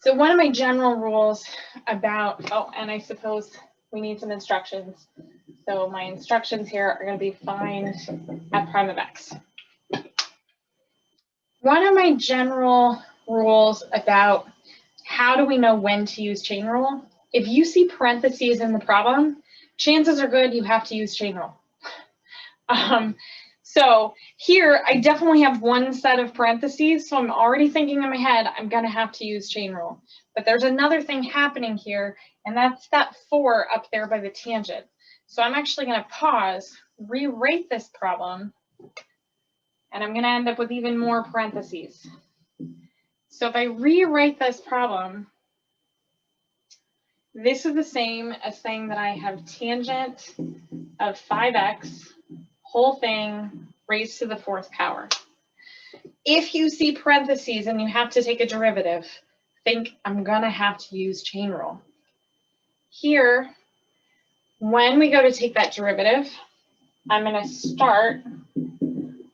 So one of my general rules about, oh, and I suppose we need some instructions. So my instructions here are going to be find f prime of x. One of my general rules about how do we know when to use chain rule, if you see parentheses in the problem, chances are good you have to use chain rule. So here, I definitely have one set of parentheses, so I'm already thinking in my head, I'm going to have to use chain rule. But there's another thing happening here, and that's that 4 up there by the tangent. So I'm actually going to pause, rewrite this problem, and I'm going to end up with even more parentheses. So if I rewrite this problem, this is the same as saying that I have tangent of 5x, whole thing raised to the 4th power. If you see parentheses and you have to take a derivative, think I'm going to have to use chain rule. Here, when we go to take that derivative, I'm going to start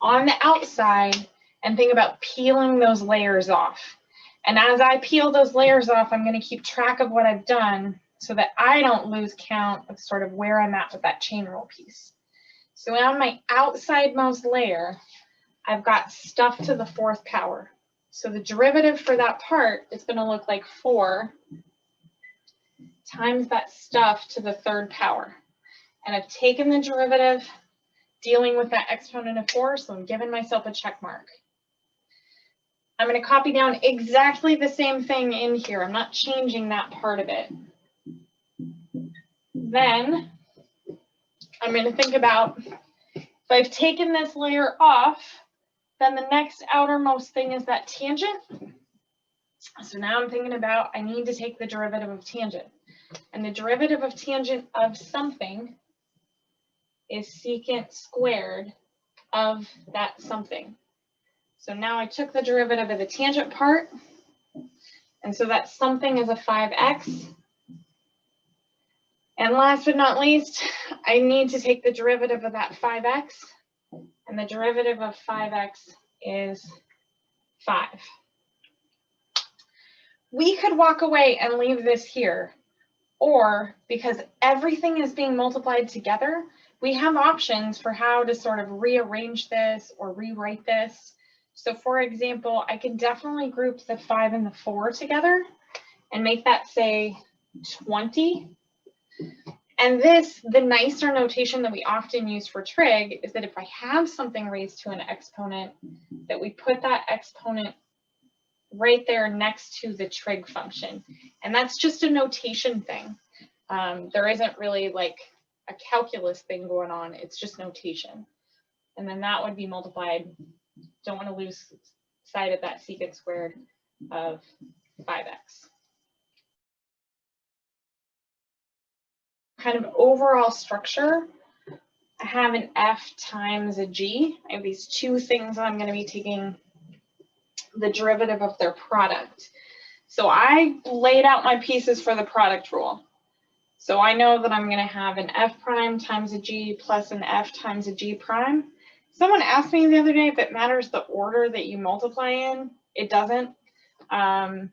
on the outside and think about peeling those layers off. And as I peel those layers off, I'm going to keep track of what I've done so that I don't lose count of sort of where I'm at with that chain rule piece. So on my outsidemost layer, I've got stuff to the 4th power. So the derivative for that part is going to look like 4 times that stuff to the 3rd power. And I've taken the derivative dealing with that exponent of 4, so I'm giving myself a check mark. I'm going to copy down exactly the same thing in here. I'm not changing that part of it. Then I'm going to think about, if I've taken this layer off, then the next outermost thing is that tangent. So now I'm thinking about, I need to take the derivative of tangent. And the derivative of tangent of something is secant squared of that something. So now I took the derivative of the tangent part, and so that something is a 5x. And last but not least, I need to take the derivative of that 5x, and the derivative of 5x is 5. We could walk away and leave this here, or because everything is being multiplied together, we have options for how to sort of rearrange this or rewrite this. So for example, I can definitely group the 5 and the 4 together and make that say 20. And this, the nicer notation that we often use for trig is that if I have something raised to an exponent, that we put that exponent right there next to the trig function. And that's just a notation thing. There isn't really like a calculus thing going on. It's just notation. And then that would be multiplied. Don't want to lose sight of that secant squared of 5x. Kind of overall structure, I have an f times a g. I have these two things I'm going to be taking the derivative of their product. So I laid out my pieces for the product rule. So I know that I'm going to have an f prime times a g plus an f times a g prime. Someone asked me the other day if it matters the order that you multiply in. It doesn't. And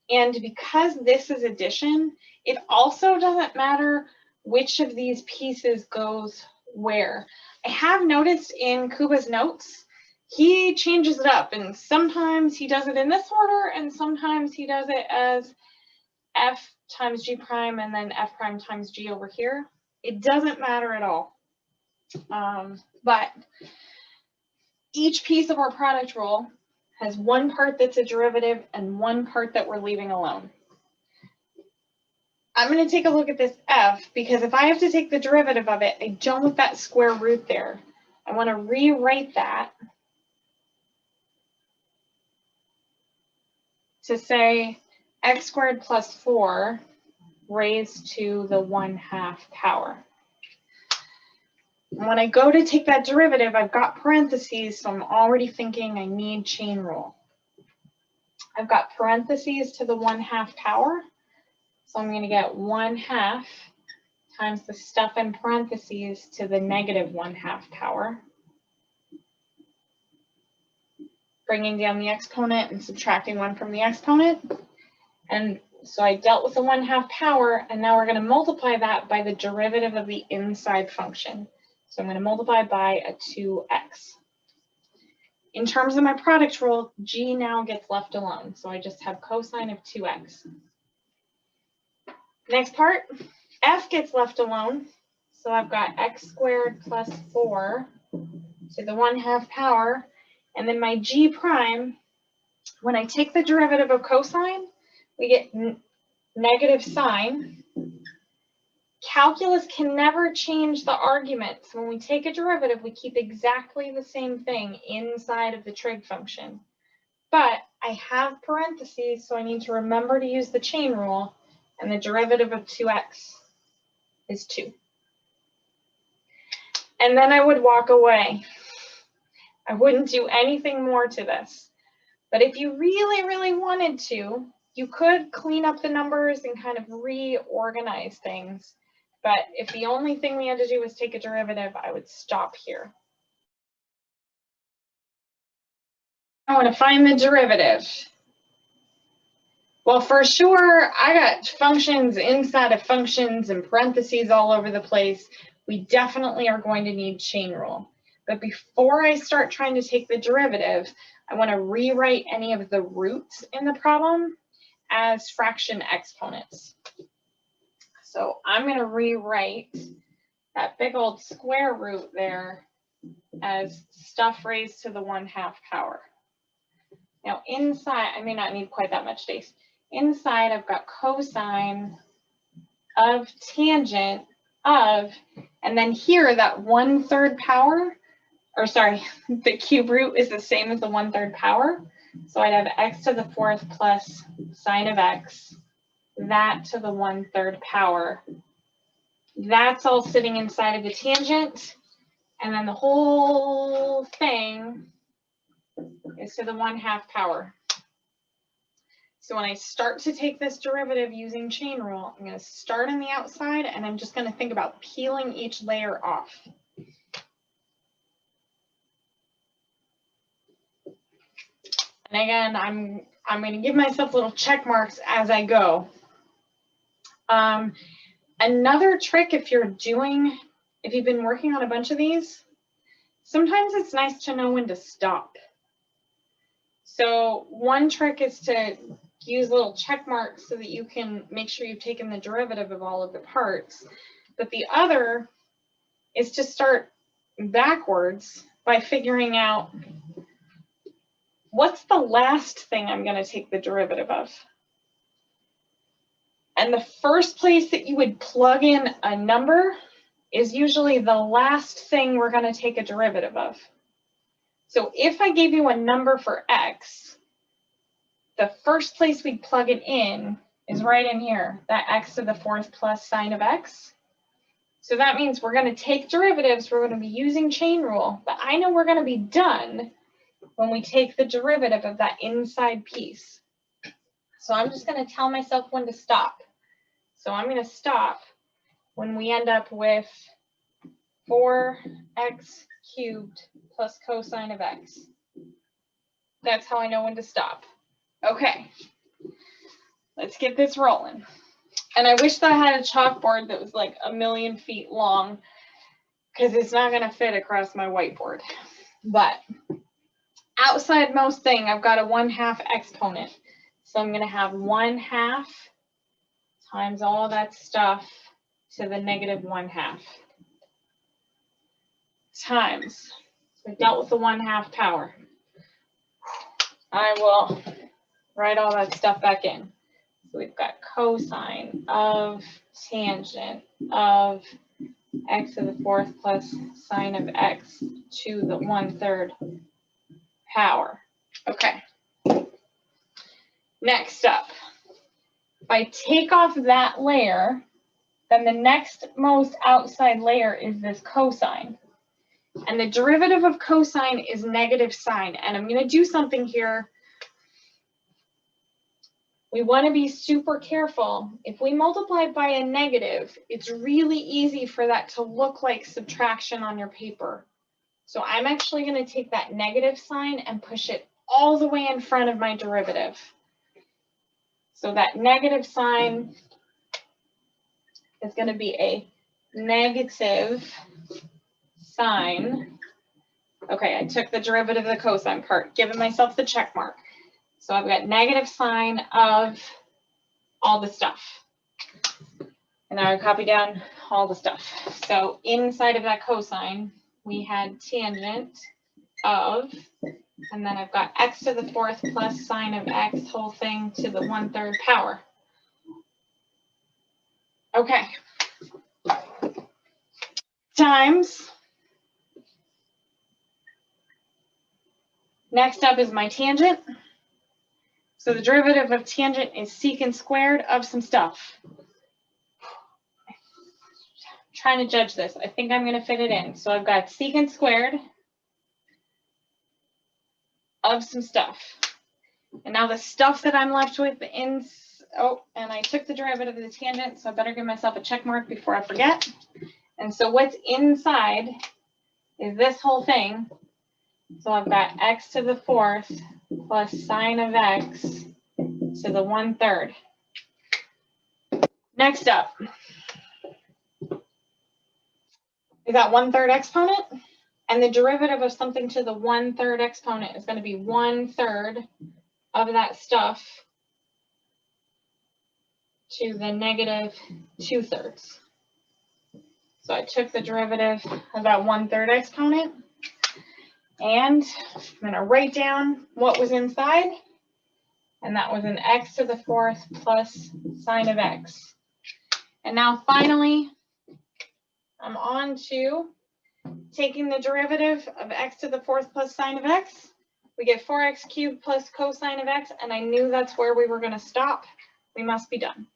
because this is addition, it also doesn't matter which of these pieces goes where. I have noticed in Kuba's notes, he changes it up, and sometimes he does it in this order, and sometimes he does it as f times g prime and then f prime times g over here. It doesn't matter at all. But each piece of our product rule has one part that's a derivative and one part that we're leaving alone. I'm going to take a look at this f, because if I have to take the derivative of it, I don't want that square root there. I want to rewrite that to say x squared plus 4 raised to the 1/2 power. When I go to take that derivative, I've got parentheses, so I'm already thinking I need chain rule. I've got parentheses to the 1/2 power, so I'm going to get 1/2 times the stuff in parentheses to the negative 1/2 power. Bringing down the exponent and subtracting 1 from the exponent. And so I dealt with the 1/2 power, and now we're going to multiply that by the derivative of the inside function. So I'm going to multiply by a 2x. In terms of my product rule, g now gets left alone. So I just have cosine of 2x. Next part, f gets left alone. So I've got x squared plus 4 to the 1/2 power. And then my g prime, when I take the derivative of cosine, we get negative sine. Calculus can never change the arguments. When we take a derivative, we keep exactly the same thing inside of the trig function. But I have parentheses, so I need to remember to use the chain rule, and the derivative of 2x is 2. And then I would walk away. I wouldn't do anything more to this. But if you really, really wanted to, you could clean up the numbers and kind of reorganize things. But if the only thing we had to do was take a derivative, I would stop here. I want to find the derivative. Well, for sure, I got functions inside of functions and parentheses all over the place. We definitely are going to need chain rule. But before I start trying to take the derivative, I want to rewrite any of the roots in the problem as fraction exponents. So I'm going to rewrite that big old square root there as stuff raised to the 1/2 power. Now inside, I may not need quite that much space. Inside, I've got cosine of tangent of, and then here that 1/3 power, or sorry, the cube root is the same as the 1/3 power. So I'd have x to the 4th plus sine of x, that to the 1/3 power. That's all sitting inside of the tangent. And then the whole thing is to the 1/2 power. So when I start to take this derivative using chain rule, I'm going to start on the outside, and I'm just going to think about peeling each layer off. And again, I'm going to give myself little check marks as I go. Another trick, if you've been working on a bunch of these, sometimes it's nice to know when to stop. So one trick is to use little check marks so that you can make sure you've taken the derivative of all of the parts. But the other is to start backwards by figuring out what's the last thing I'm going to take the derivative of. And the first place that you would plug in a number is usually the last thing we're going to take a derivative of. So if I gave you a number for x, the first place we'd plug it in is right in here, that x to the 4th plus sine of x. So that means we're going to take derivatives, we're going to be using chain rule, but I know we're going to be done when we take the derivative of that inside piece. So I'm just going to tell myself when to stop. So I'm going to stop when we end up with 4x cubed plus cosine of x. That's how I know when to stop. Okay, let's get this rolling. And I wish that I had a chalkboard that was like 1,000,000 feet long, because it's not going to fit across my whiteboard. But outside most thing, I've got a 1/2 exponent. So I'm going to have 1/2 times all that stuff to the negative 1/2 times. So I dealt with the 1/2 power. I will write all that stuff back in. So we've got cosine of tangent of x to the 4th plus sine of x to the 1/3 power. Okay. Next up, if I take off that layer, then the next most outside layer is this cosine. And the derivative of cosine is negative sine. And I'm going to do something here. We want to be super careful. If we multiply by a negative, it's really easy for that to look like subtraction on your paper. So I'm actually going to take that negative sign and push it all the way in front of my derivative. So that negative sign is going to be a negative sign. Okay, I took the derivative of the cosine part, giving myself the check mark. So I've got negative sign of all the stuff. And now I copy down all the stuff. So inside of that cosine, we had tangent of, and then I've got x to the 4th plus sine of x whole thing to the 1/3 power. Okay. Times. Next up is my tangent. So the derivative of tangent is secant squared of some stuff. I'm trying to judge this. I think I'm going to fit it in. So I've got secant squared of some stuff. And now the stuff that I'm left with in, oh, and I took the derivative of the tangent, so I better give myself a check mark before I forget. And so what's inside is this whole thing. So I've got x to the 4th plus sine of x to the 1/3. Next up, is that 1/3 exponent, and the derivative of something to the 1/3 exponent is going to be 1/3 of that stuff to the negative 2/3. So I took the derivative of that 1/3 exponent, and I'm going to write down what was inside, and that was an x to the 4th plus sine of x. And now finally, I'm on to taking the derivative of x to the 4th plus sine of x. We get 4x cubed plus cosine of x, and I knew that's where we were going to stop. We must be done.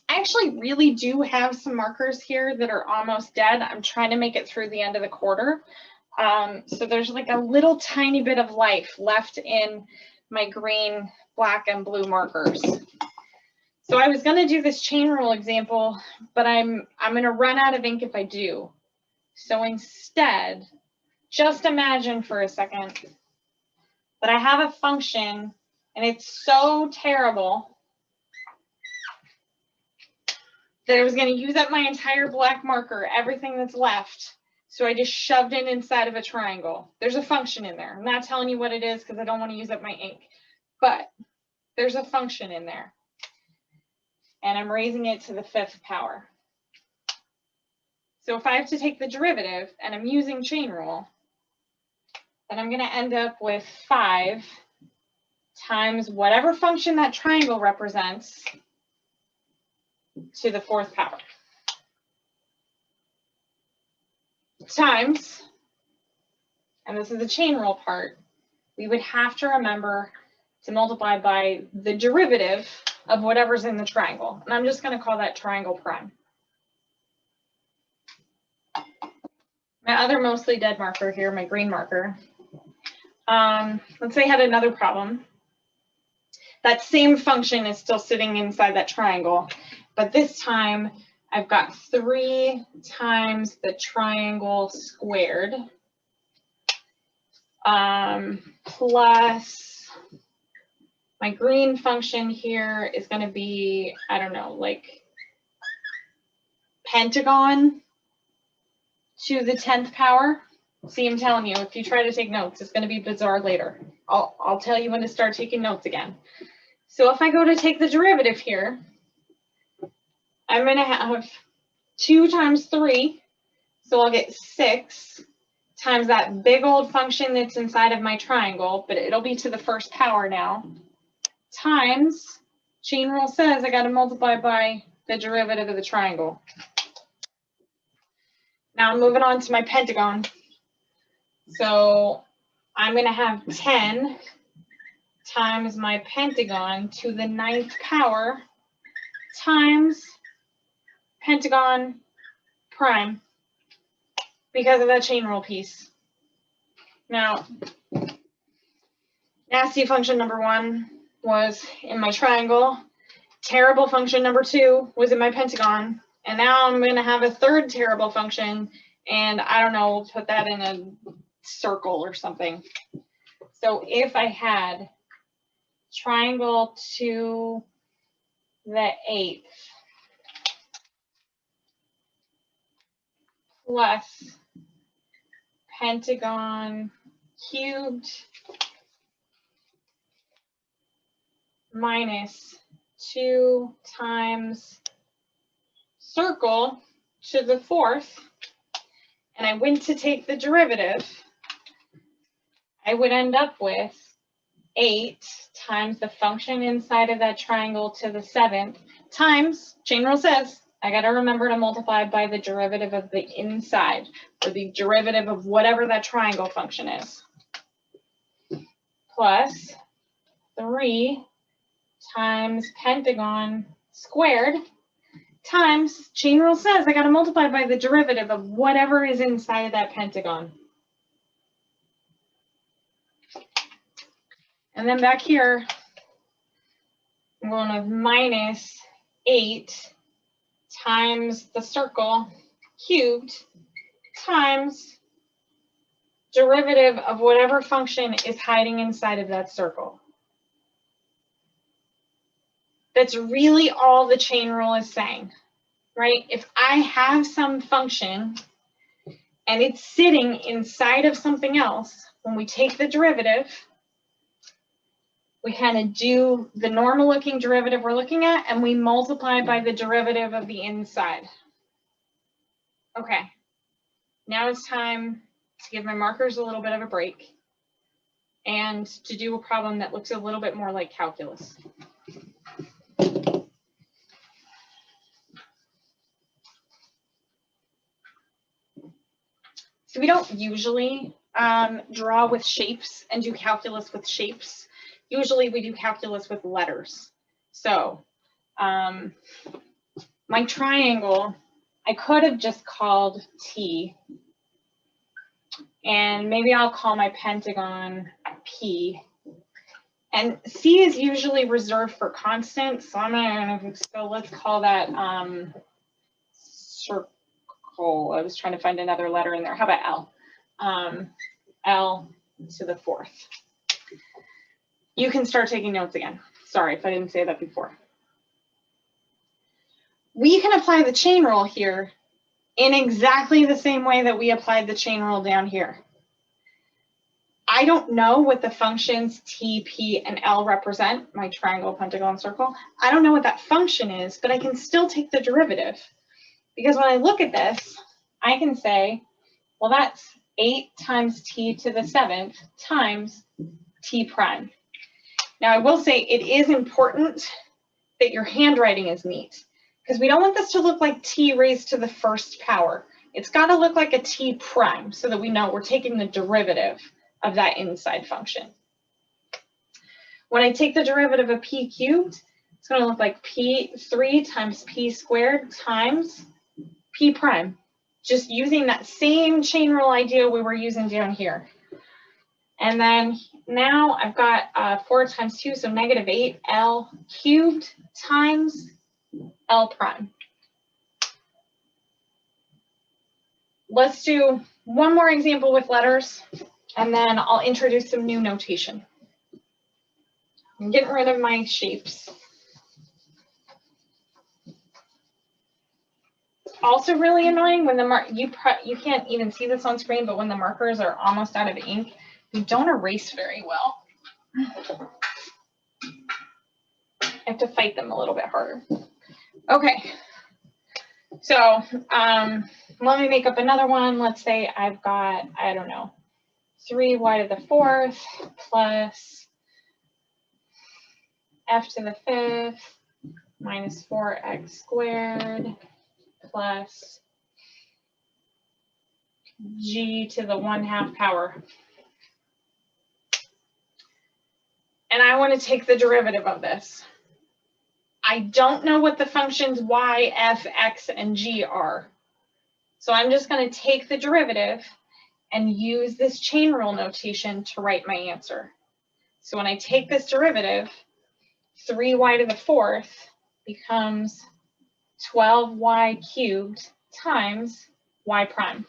I actually really do have some markers here that are almost dead. I'm trying to make it through the end of the quarter. So there's like a little tiny bit of life left in my green, black, and blue markers. So I was going to do this chain rule example, but I'm going to run out of ink if I do. So instead, just imagine for a second that I have a function and it's so terrible that I was going to use up my entire black marker, everything that's left. So I just shoved it inside of a triangle. There's a function in there. I'm not telling you what it is because I don't want to use up my ink, but there's a function in there. And I'm raising it to the 5th power. So if I have to take the derivative and I'm using chain rule, then I'm going to end up with 5 times whatever function that triangle represents to the 4th power. Times, and this is the chain rule part, we would have to remember to multiply by the derivative of whatever's in the triangle. And I'm just going to call that triangle prime. My other mostly dead marker here, my green marker. Let's say I had another problem. That same function is still sitting inside that triangle, but this time I've got 3 times the triangle squared plus my green function here is going to be, I don't know, like pentagon to the 10th power. See, I'm telling you, if you try to take notes, it's going to be bizarre later. I'll tell you when to start taking notes again. So if I go to take the derivative here, I'm going to have 2 times 3, so I'll get 6 times that big old function that's inside of my triangle, but it'll be to the 1st power now, times, chain rule says I got to multiply by the derivative of the triangle. Now I'm moving on to my pentagon. So I'm going to have 10 times my pentagon to the 9th power times pentagon prime because of that chain rule piece. Now, nasty function number 1 was in my triangle. Terrible function number 2 was in my pentagon. And now I'm going to have a third terrible function And I don't know, we'll put that in a circle or something. So if I had triangle to the 8th plus pentagon cubed minus 2 times circle to the 4th, and I went to take the derivative, I would end up with 8 times the function inside of that triangle to the 7th times, chain rule says, I got to remember to multiply by the derivative of the inside, or the derivative of whatever that triangle function is, plus 3 times pentagon squared times, chain rule says, I got to multiply by the derivative of whatever is inside of that pentagon. And then back here, I'm going with minus 8 times the circle cubed times derivative of whatever function is hiding inside of that circle. That's really all the chain rule is saying, right? If I have some function and it's sitting inside of something else, when we take the derivative, we kind of do the normal looking derivative we're looking at, and we multiply by the derivative of the inside. Okay, now it's time to give my markers a little bit of a break and to do a problem that looks a little bit more like calculus. So we don't usually draw with shapes and do calculus with shapes. Usually we do calculus with letters. So my triangle, I could have just called T, and maybe I'll call my pentagon P. And C is usually reserved for constants, so I'm not going to go, let's call that circle. I was trying to find another letter in there. How about L? L to the 4th. You can start taking notes again. Sorry if I didn't say that before. We can apply the chain rule here in exactly the same way that we applied the chain rule down here. I don't know what the functions T, P, and L represent, my triangle, pentagon, circle. I don't know what that function is, but I can still take the derivative. Because when I look at this, I can say, well, that's 8 times T to the 7th times T prime. Now, I will say it is important that your handwriting is neat, because we don't want this to look like T raised to the 1st power. It's got to look like a T prime so that we know we're taking the derivative of that inside function. When I take the derivative of P cubed, it's going to look like P3 times P squared times P prime, just using that same chain rule idea we were using down here. And then now I've got 4 times 2, so negative 8L cubed times L prime. Let's do one more example with letters, and then I'll introduce some new notation. I'm getting rid of my shapes. Also really annoying when the you can't even see this on screen, but when the markers are almost out of ink, they don't erase very well. I have to fight them a little bit harder. Okay, so let me make up another one. Let's say I've got, I don't know, 3y to the 4th plus f to the 5th minus 4x squared plus g to the 1/2 power. And I want to take the derivative of this. I don't know what the functions y, f, x, and g are. So I'm just going to take the derivative and use this chain rule notation to write my answer. So when I take this derivative, 3y to the 4th becomes 12y cubed times y prime.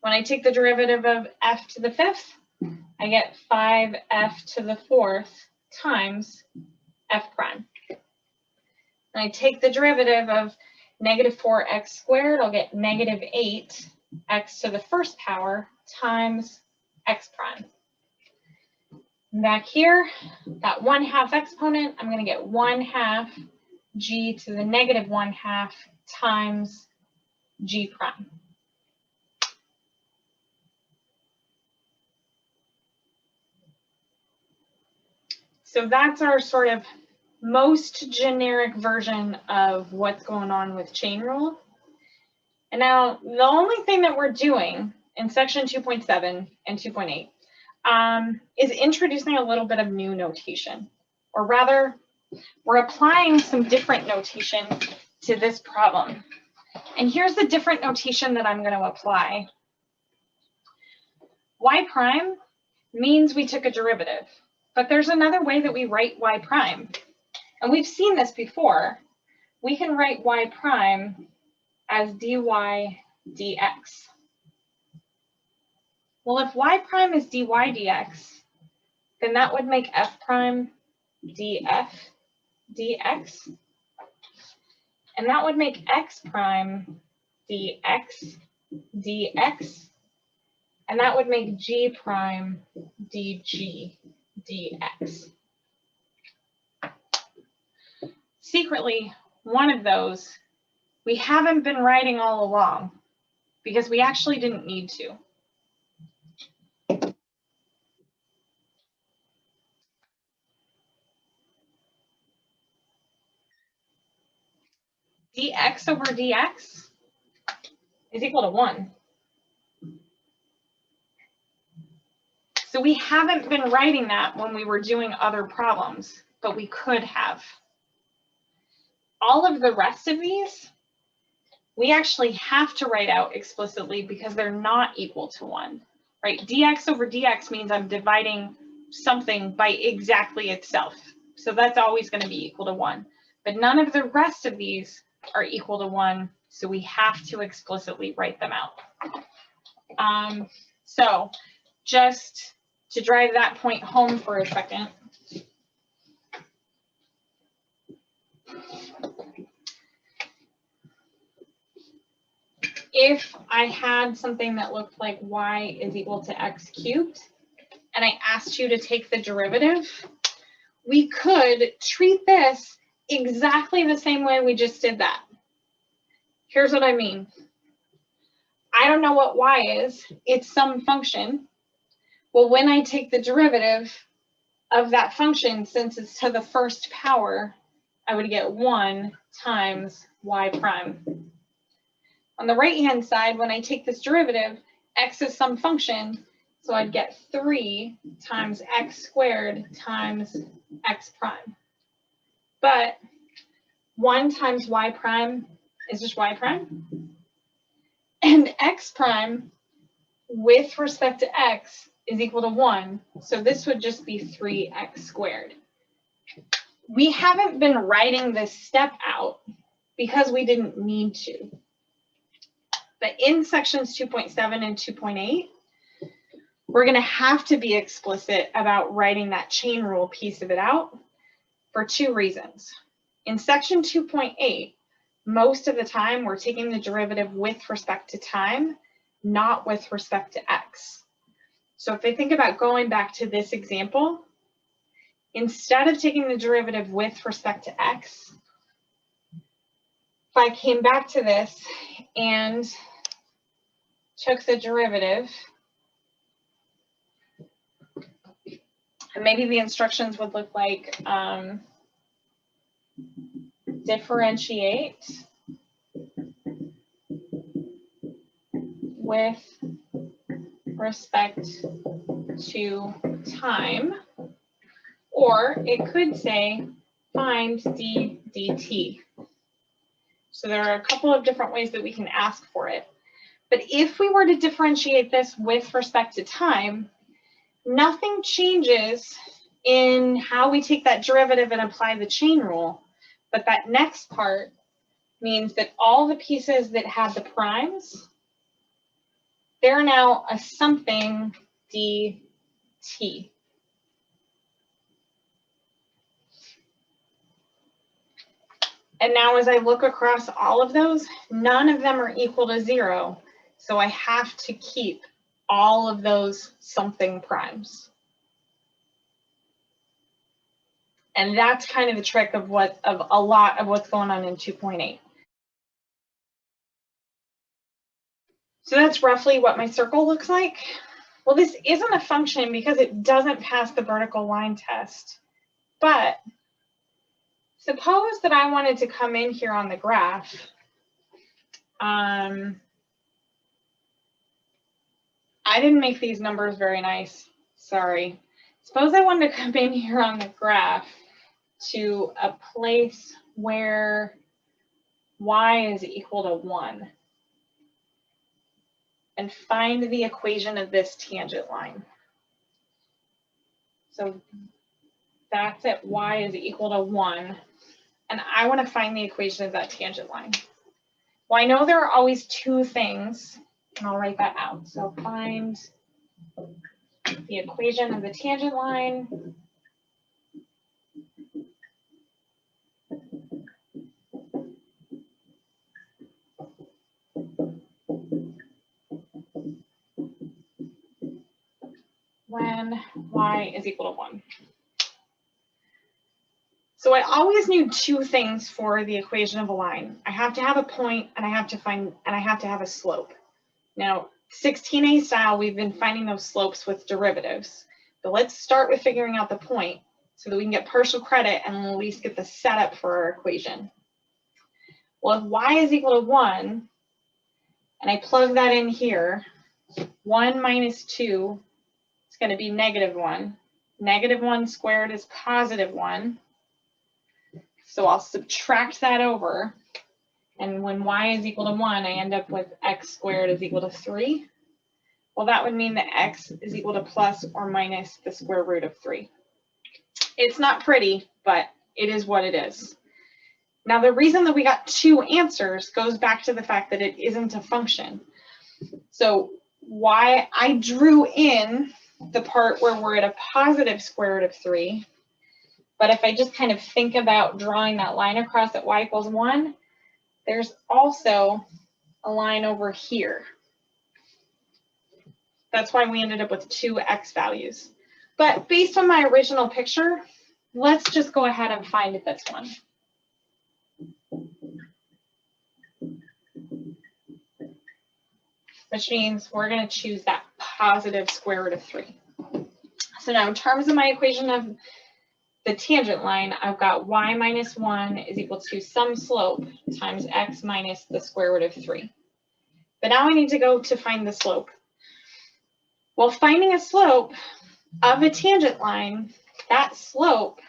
When I take the derivative of f to the 5th, I get 5f to the 4th times f prime. When I take the derivative of negative 4x squared, I'll get negative 8x to the 1st power times x prime. Back here, that 1/2 exponent, I'm going to get 1/2 g to the negative 1/2 times g prime. So that's our sort of most generic version of what's going on with chain rule. And now the only thing that we're doing in section 2.7 and 2.8 is introducing a little bit of new notation, or rather, we're applying some different notation to this problem. And here's the different notation that I'm going to apply. Y prime means we took a derivative, but there's another way that we write y prime. And we've seen this before. We can write y prime as dy dx. Well, if y prime is dy dx, then that would make f prime df dx. And that would make x prime dx dx. And that would make g prime dg dx. Secretly, one of those we haven't been writing all along because we actually didn't need to. Dx over dx is equal to 1. So we haven't been writing that when we were doing other problems, but we could have. All of the rest of these, we actually have to write out explicitly because they're not equal to 1, right? Dx over dx means I'm dividing something by exactly itself. So that's always going to be equal to 1. But none of the rest of these are equal to 1, so we have to explicitly write them out. So just to drive that point home for a second, if I had something that looked like y is equal to x cubed, and I asked you to take the derivative, we could treat this exactly the same way we just did that. Here's what I mean. I don't know what y is. It's some function. Well, when I take the derivative of that function, since it's to the 1st power, I would get 1 times y prime. On the right-hand side, when I take this derivative, x is some function, so I'd get 3 times x squared times x prime. But 1 times y prime is just y prime. And x prime with respect to x is equal to 1. So this would just be 3x squared. We haven't been writing this step out because we didn't need to. But in sections 2.7 and 2.8, we're going to have to be explicit about writing that chain rule piece of it out for 2 reasons. In section 2.8, most of the time we're taking the derivative with respect to time, not with respect to x. So if I think about going back to this example, instead of taking the derivative with respect to x, if I came back to this and took the derivative, and maybe the instructions would look like differentiate with respect to time, or it could say find d dt. So there are a couple of different ways that we can ask for it. But if we were to differentiate this with respect to time, nothing changes in how we take that derivative and apply the chain rule. But that next part means that all the pieces that had the primes they're now a something dt. And now as I look across all of those, none of them are equal to 0. So I have to keep all of those something primes. And that's kind of the trick of a lot of what's going on in 2.8. So that's roughly what my circle looks like. Well, this isn't a function because it doesn't pass the vertical line test. But suppose that I wanted to come in here on the graph. I didn't make these numbers very nice. Sorry. Suppose I wanted to come in here on the graph to a place where y is equal to 1 and find the equation of this tangent line. So that's at y is equal to 1. And I want to find the equation of that tangent line. Well, I know there are always two things, and I'll write that out. So find the equation of the tangent line. When y is equal to 1. So I always knew two things for the equation of a line. I have to have a point, and I have to have a slope. Now, 16a style, we've been finding those slopes with derivatives. But let's start with figuring out the point so that we can get partial credit and at least get the setup for our equation. Well, if y is equal to 1, and I plug that in here, 1 minus 2 is going to be -1. -1 squared is +1. So I'll subtract that over. And when y is equal to 1, I end up with x squared is equal to 3. Well, that would mean that x is equal to plus or minus the square root of 3. It's not pretty, but it is what it is. Now, the reason that we got two answers goes back to the fact that it isn't a function. So why I drew in the part where we're at a positive square root of 3. But if I just kind of think about drawing that line across at y equals 1, there's also a line over here. That's why we ended up with two x values. But based on my original picture, let's just go ahead and find this one. Which means we're going to choose that positive square root of 3. So now in terms of my equation of the tangent line, I've got y minus 1 is equal to some slope times x minus the square root of 3. But now I need to go to find the slope. Well, finding a slope of a tangent line, that slope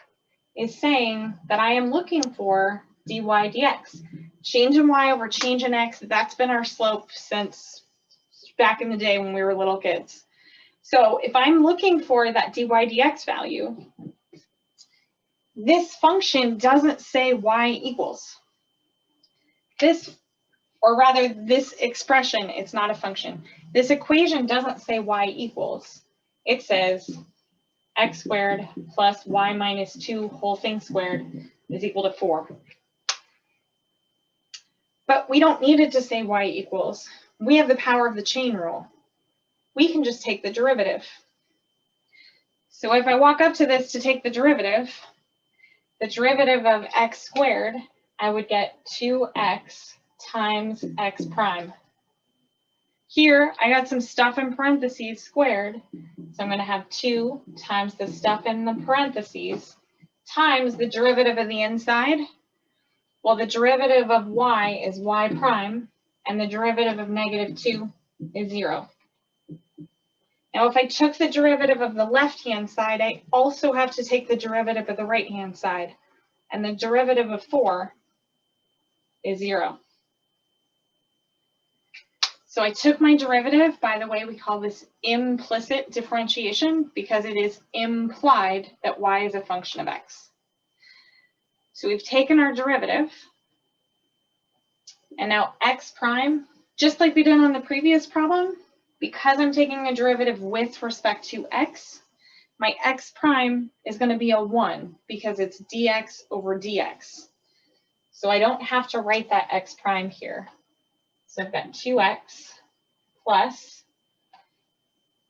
is saying that I am looking for dy dx. Change in y over change in x, that's been our slope since back in the day when we were little kids. So if I'm looking for that dy dx value, this function doesn't say y equals. This, or rather this expression, it's not a function. This equation doesn't say y equals. It says x squared plus y minus 2 whole thing squared is equal to 4. But we don't need it to say y equals. We have the power of the chain rule. We can just take the derivative. So if I walk up to this to take the derivative of x squared, I would get 2x times x prime. Here, I got some stuff in parentheses squared, so I'm going to have 2 times the stuff in the parentheses times the derivative of the inside. Well, the derivative of y is y prime, and the derivative of -2 is 0. Now, if I took the derivative of the left-hand side, I also have to take the derivative of the right-hand side, and the derivative of 4 is 0. So I took my derivative. By the way, we call this implicit differentiation because it is implied that y is a function of x. So we've taken our derivative, and now x prime, just like we did on the previous problem, because I'm taking a derivative with respect to x, my x prime is going to be a 1 because it's dx over dx. So I don't have to write that x prime here. So I've got 2x plus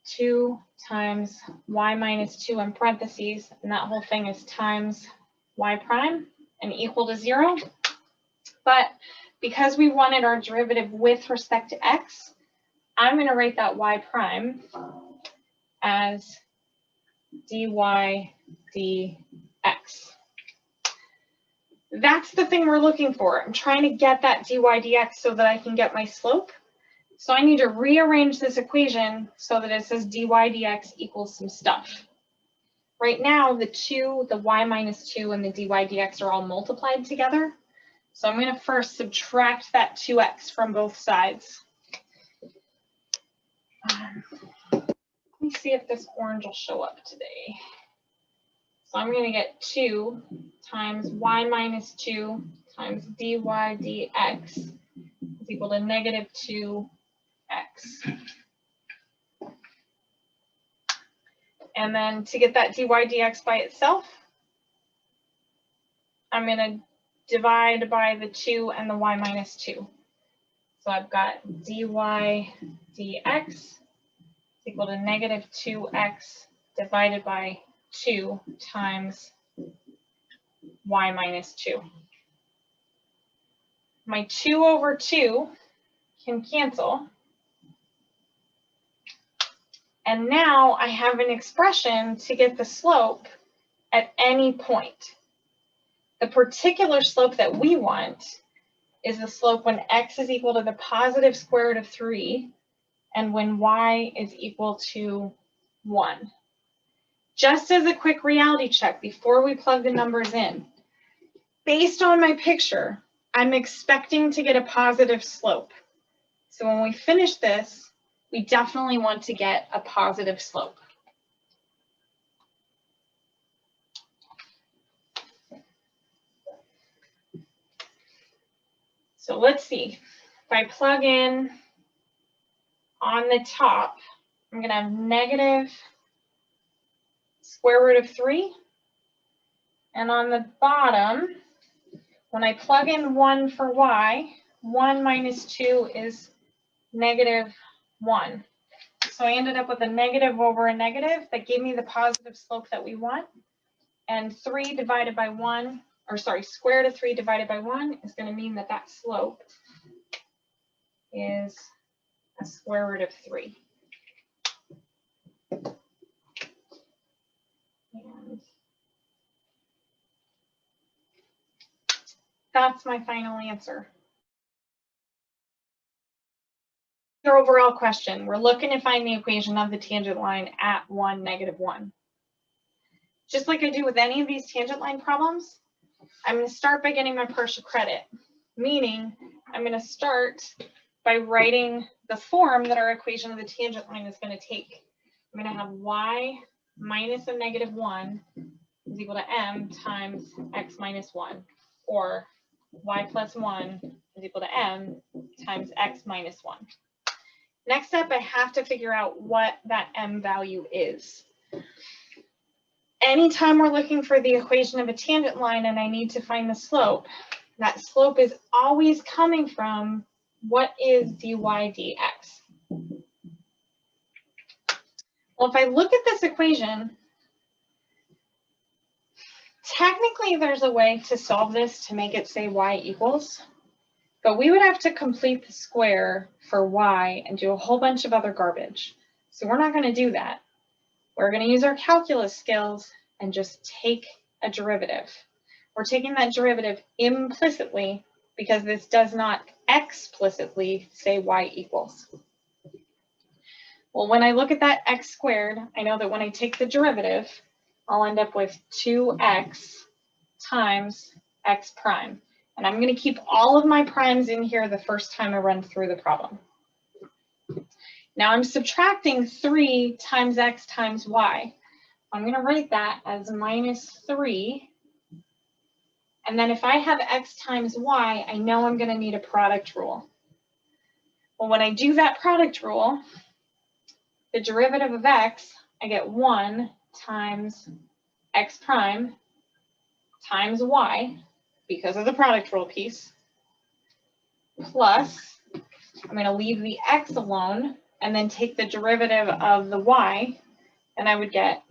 2 times y minus 2 in parentheses, and that whole thing is times y prime and equal to 0. But because we wanted our derivative with respect to x, I'm going to write that y prime as dy dx. That's the thing we're looking for. I'm trying to get that dy dx so that I can get my slope. So I need to rearrange this equation so that it says dy dx equals some stuff. Right now, the y minus 2 and the dy dx are all multiplied together. So I'm going to first subtract that 2x from both sides. Let me see if this orange will show up today. So I'm going to get 2 times y minus 2 times dy dx is equal to negative 2x. And then to get that dy dx by itself, I'm going to divide by the 2 and the y minus 2. So I've got dy dx is equal to negative 2x divided by 2 times y minus 2. My 2 over 2 can cancel. And now I have an expression to get the slope at any point. The particular slope that we want is the slope when x is equal to the positive square root of 3 and when y is equal to 1. Just as a quick reality check before we plug the numbers in, based on my picture, I'm expecting to get a positive slope. So when we finish this, we definitely want to get a positive slope. So let's see. If I plug in on the top, I'm going to have negative square root of 3. And on the bottom, when I plug in 1 for y, 1 minus 2 is negative 1. So I ended up with a negative over a negative that gave me the positive slope that we want. And 3 divided by 1, or sorry, square root of 3 divided by 1 is going to mean that that slope is a square root of 3. And that's my final answer. Your overall question, we're looking to find the equation of the tangent line at 1, negative 1. Just like I do with any of these tangent line problems, I'm going to start by getting my partial credit, meaning I'm going to start by writing the form that our equation of the tangent line is going to take. I'm going to have y minus a negative 1 is equal to m times x minus 1, or y plus 1 is equal to m times x minus 1. Next up, I have to figure out what that m value is. Anytime we're looking for the equation of a tangent line and I need to find the slope, that slope is always coming from what is dy dx. Well, if I look at this equation, technically there's a way to solve this to make it say y equals, but we would have to complete the square for y and do a whole bunch of other garbage. So we're not going to do that. We're going to use our calculus skills and just take a derivative. We're taking that derivative implicitly because this does not explicitly say y equals. Well, when I look at that x squared, I know that when I take the derivative, I'll end up with 2x times x prime. And I'm going to keep all of my primes in here the first time I run through the problem. Now I'm subtracting 3 times x times y. I'm going to write that as minus 3. And then if I have x times y, I know I'm going to need a product rule. Well, when I do that product rule, the derivative of x, I get 1 times x prime times y, because of the product rule piece, plus, I'm going to leave the x alone and then take the derivative of the y, and I would get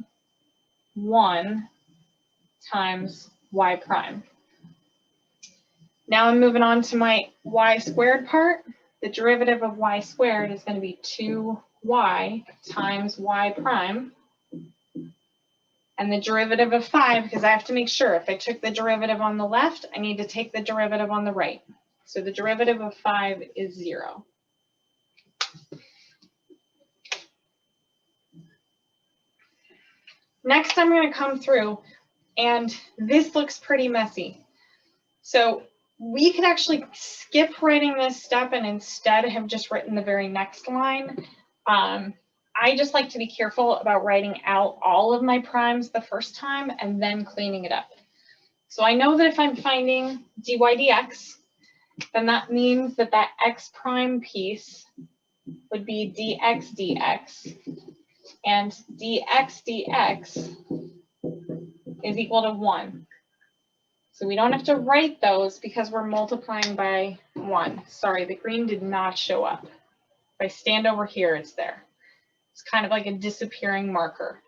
1 times y prime. Now I'm moving on to my y squared part. The derivative of y squared is going to be 2y times y prime. And the derivative of 5, because I have to make sure if I took the derivative on the left, I need to take the derivative on the right. So the derivative of 5 is 0. Next, I'm going to come through, and this looks pretty messy. So we could actually skip writing this step and instead have just written the very next line. I just like to be careful about writing out all of my primes the first time and then cleaning it up. So I know that if I'm finding dy dx, then that means that that x prime piece would be dx dx, and dx dx is equal to 1. So we don't have to write those because we're multiplying by 1. Sorry, the green did not show up. If I stand over here, it's there. It's kind of like a disappearing marker.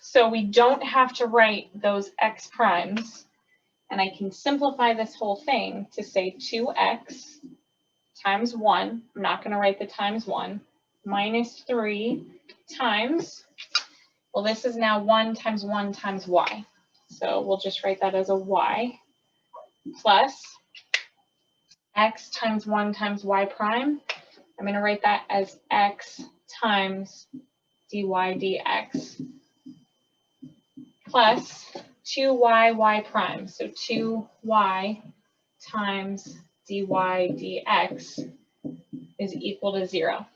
So we don't have to write those x primes, and I can simplify this whole thing to say 2x times 1, I'm not going to write the times 1, minus 3 times, well, this is now 1 times y. So we'll just write that as a y, plus x times 1 times y prime. I'm going to write that as x times dy dx, plus 2y y prime. So 2y times dy dx is equal to 0.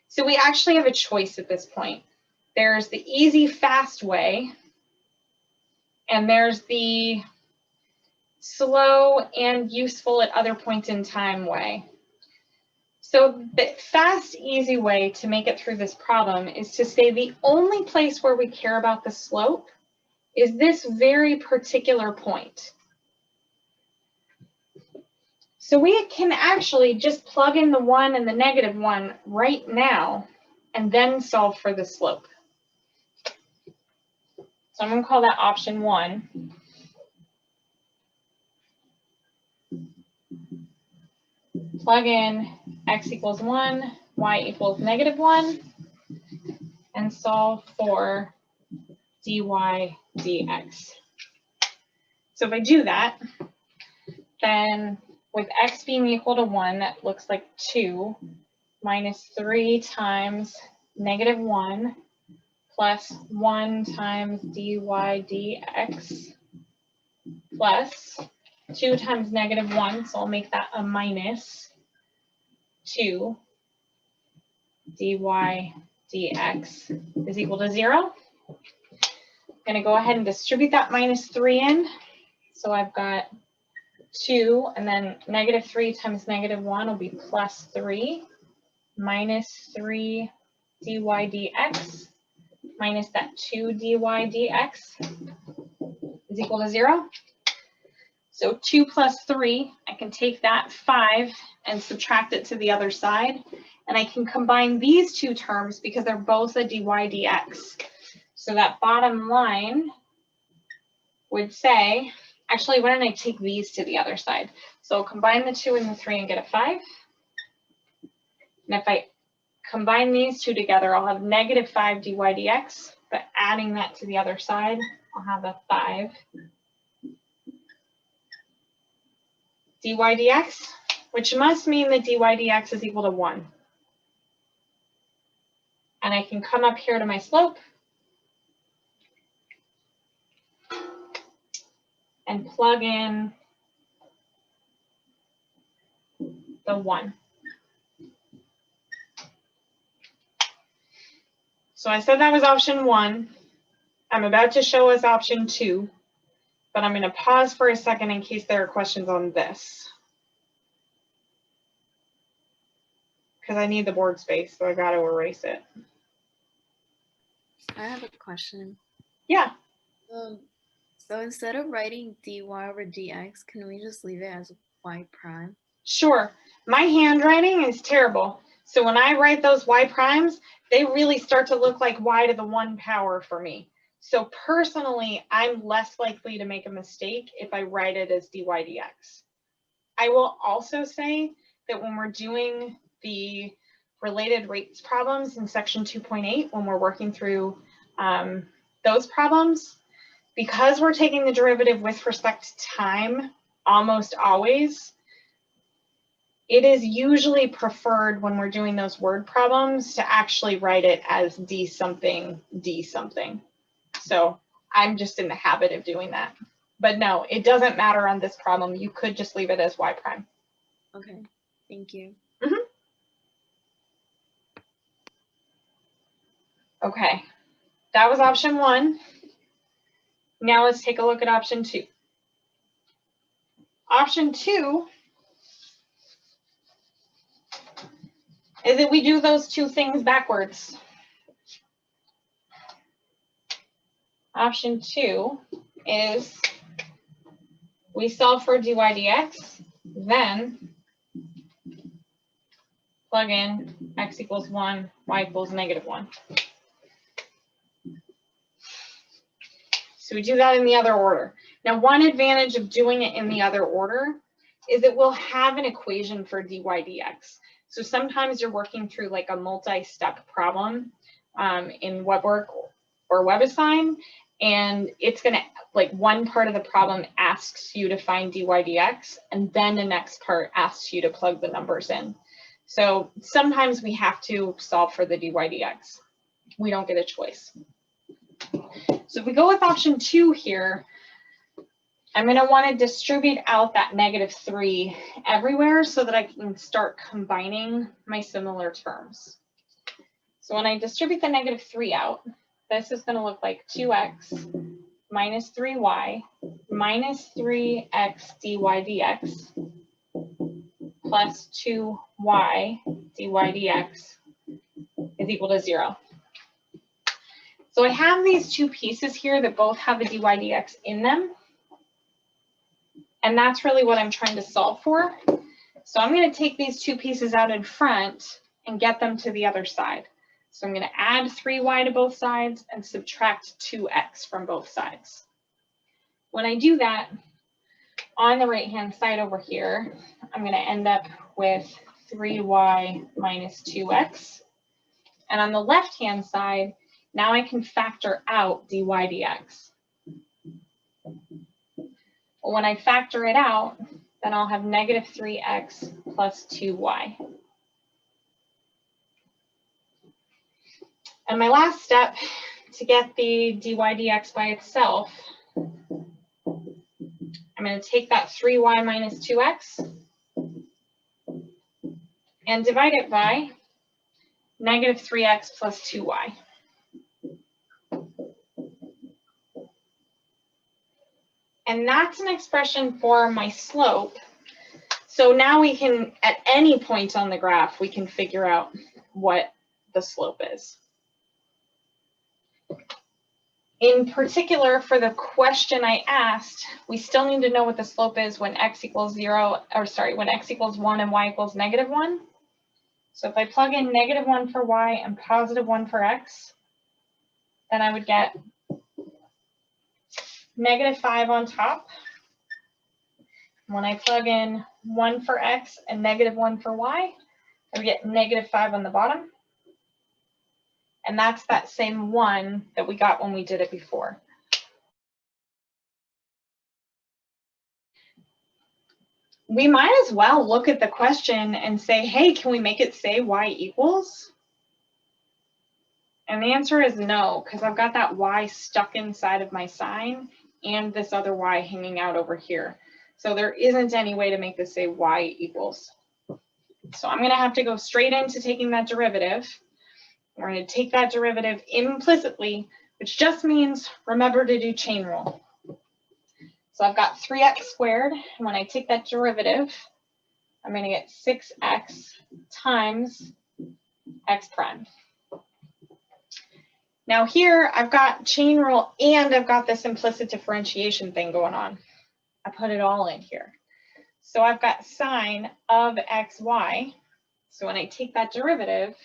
So we actually have a choice at this point. There's the easy, fast way, and there's the slow and useful at other points in time way. So the fast, easy way to make it through this problem is to say the only place where we care about the slope is this very particular point. So we can actually just plug in the 1 and the negative 1 right now and then solve for the slope. So I'm going to call that option 1. Plug in x equals 1, y equals negative 1, and solve for dy dx. So if I do that, then with x being equal to 1, that looks like 2 minus 3 times negative 1 plus 1 times dy dx plus 2 times negative 1, so I'll make that a minus 2 dy dx is equal to 0. I'm going to go ahead and distribute that minus 3 in. So I've got 2, and then negative 3 times negative 1 will be plus 3 minus 3 dy dx minus that 2 dy dx is equal to 0. So 2 plus 3, I can take that 5 and subtract it to the other side. And I can combine these two terms because they're both a dy dx. So that bottom line would say, actually, why don't I take these to the other side? So I'll combine the 2 and the 3 and get a 5. And if I combine these two together, I'll have negative 5 dy dx, but adding that to the other side, I'll have a 5 dy dx, which must mean that dy dx is equal to 1. And I can come up here to my slope and plug in the 1. So I said that was option 1. I'm about to show us option 2, but I'm going to pause for a second in case there are questions on this. because I need the board space, so I got to erase it. I have a question. Yeah. So instead of writing dy over dx, can we just leave it as y prime? Sure. My handwriting is terrible. So when I write those y primes, they really start to look like y to the 1 power for me. So personally, I'm less likely to make a mistake if I write it as dy dx. I will also say that when we're doing the related rates problems in section 2.8, when we're working through those problems, because we're taking the derivative with respect to time almost always, it is usually preferred when we're doing those word problems to actually write it as d something, d something. So I'm just in the habit of doing that. But no, it doesn't matter on this problem. You could just leave it as y prime. Okay, thank you. Okay, that was option 1. Now let's take a look at option 2. Option 2 is that we do those two things backwards. Option 2 is we solve for dy dx, then plug in x equals 1, y equals -1. So we do that in the other order. Now, one advantage of doing it in the other order is that we'll have an equation for dy dx. So sometimes you're working through like a multi-step problem in WebWork or WebAssign, and it's going to, like, one part of the problem asks you to find dy dx, and then the next part asks you to plug the numbers in. So sometimes we have to solve for the dy dx. We don't get a choice. So if we go with option 2 here, I'm going to want to distribute out that -3 everywhere so that I can start combining my similar terms. So when I distribute the -3 out, this is going to look like 2x minus 3y minus 3x dy dx plus 2y dy dx is equal to 0. So I have these two pieces here that both have a dy dx in them. And that's really what I'm trying to solve for. So I'm going to take these two pieces out in front and get them to the other side. So I'm going to add 3y to both sides and subtract 2x from both sides. When I do that, on the right-hand side over here, I'm going to end up with 3y minus 2x. And on the left-hand side, now I can factor out dy dx. When I factor it out, then I'll have -3x plus 2y. And my last step to get the dy dx by itself, I'm going to take that 3y minus 2x and divide it by -3x plus 2y. And that's an expression for my slope. So now we can, at any point on the graph, we can figure out what the slope is. In particular, for the question I asked, we still need to know what the slope is when x equals 0, or sorry, when x equals 1 and y equals -1. So if I plug in -1 for y and +1 for x, then I would get -5 on top. When I plug in 1 for x and -1 for y, I would get -5 on the bottom. And that's that same 1 that we got when we did it before. We might as well look at the question and say, hey, can we make it say y equals? And the answer is no, because I've got that y stuck inside of my sign and this other y hanging out over here. So there isn't any way to make this say y equals. So I'm going to have to go straight into taking that derivative. We're going to take that derivative implicitly, which just means remember to do chain rule. So I've got 3x squared, and when I take that derivative, I'm going to get 6x times x prime. Now here I've got chain rule and I've got this implicit differentiation thing going on. I put it all in here. So I've got sine of xy. So when I take that derivative,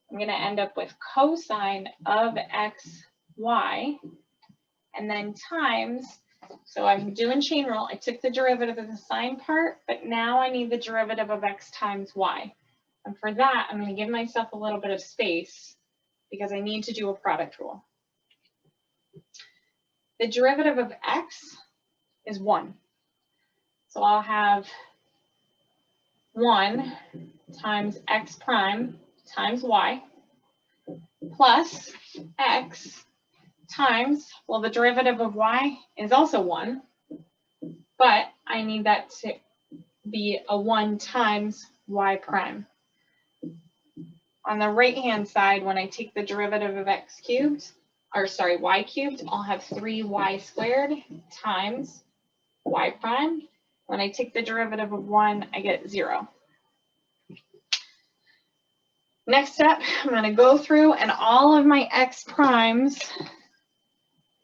I'm going to end up with cosine of xy and then times. So I'm doing chain rule. I took the derivative of the sine part, but now I need the derivative of x times y. And for that, I'm going to give myself a little bit of space because I need to do a product rule. The derivative of x is 1. So I'll have 1 times x prime times y plus x times, well, the derivative of y is also 1, but I need that to be a 1 times y prime. On the right-hand side, when I take the derivative of y cubed, I'll have 3y squared times y prime. When I take the derivative of 1, I get 0. Next step, I'm going to go through and all of my x primes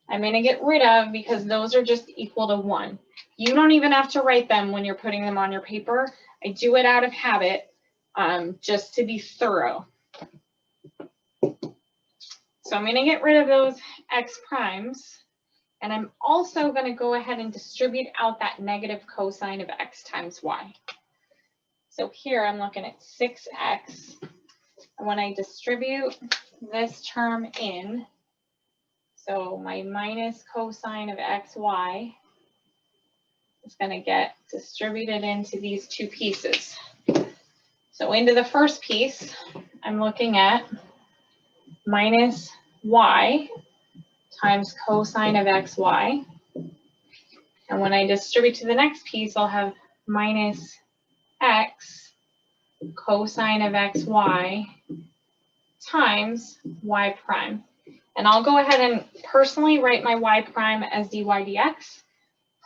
I'm going to get rid of because those are just equal to 1. You don't even have to write them when you're putting them on your paper. I do it out of habit just to be thorough. So I'm going to get rid of those x primes. And I'm also going to go ahead and distribute out that negative cosine of x times y. So here I'm looking at 6x. And when I distribute this term in, so my minus cosine of xy is going to get distributed into these two pieces. So into the first piece, I'm looking at minus y times cosine of xy. And when I distribute to the next piece, I'll have minus x cosine of xy times y prime. And I'll go ahead and personally write my y prime as dy dx.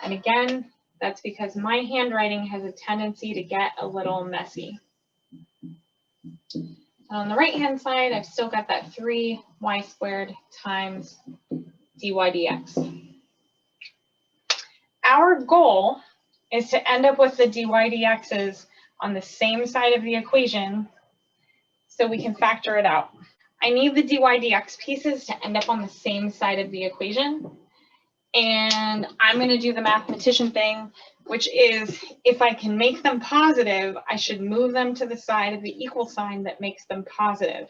And again, that's because my handwriting has a tendency to get a little messy. And on the right-hand side, I've still got that 3y squared times dy dx. Our goal is to end up with the dy dx's on the same side of the equation so we can factor it out. I need the dy dx pieces to end up on the same side of the equation. And I'm going to do the mathematician thing, which is if I can make them positive, I should move them to the side of the equal sign that makes them positive.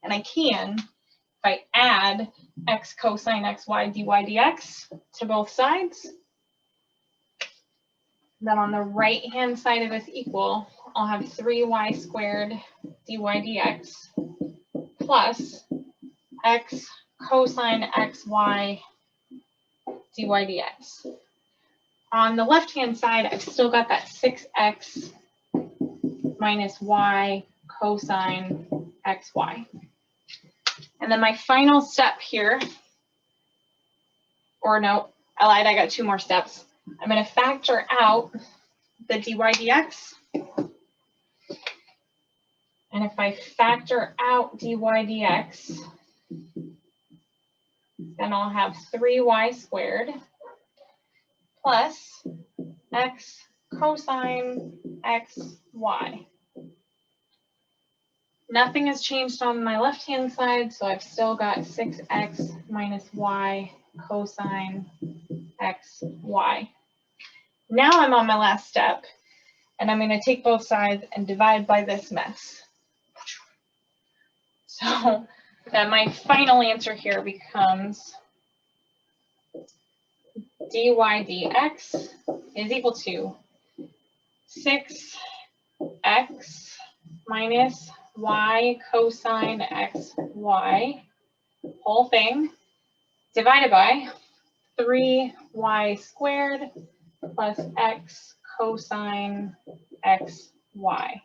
And I can if I add x cosine xy dy dx to both sides. Then on the right-hand side of this equal, I'll have 3y squared dy dx plus x cosine xy dy dx. On the left-hand side, I've still got that 6x minus y cosine xy. And then my final step here, or no, I lied, I got 2 more steps. I'm going to factor out the dy dx. And if I factor out dy dx, then I'll have 3y squared plus x cosine xy. Nothing has changed on my left-hand side, so I've still got 6x minus y cosine xy. Now I'm on my last step, and I'm going to take both sides and divide by this mess. So that my final answer here becomes dy dx is equal to 6x minus y cosine xy, whole thing, divided by 3y squared plus x cosine xy.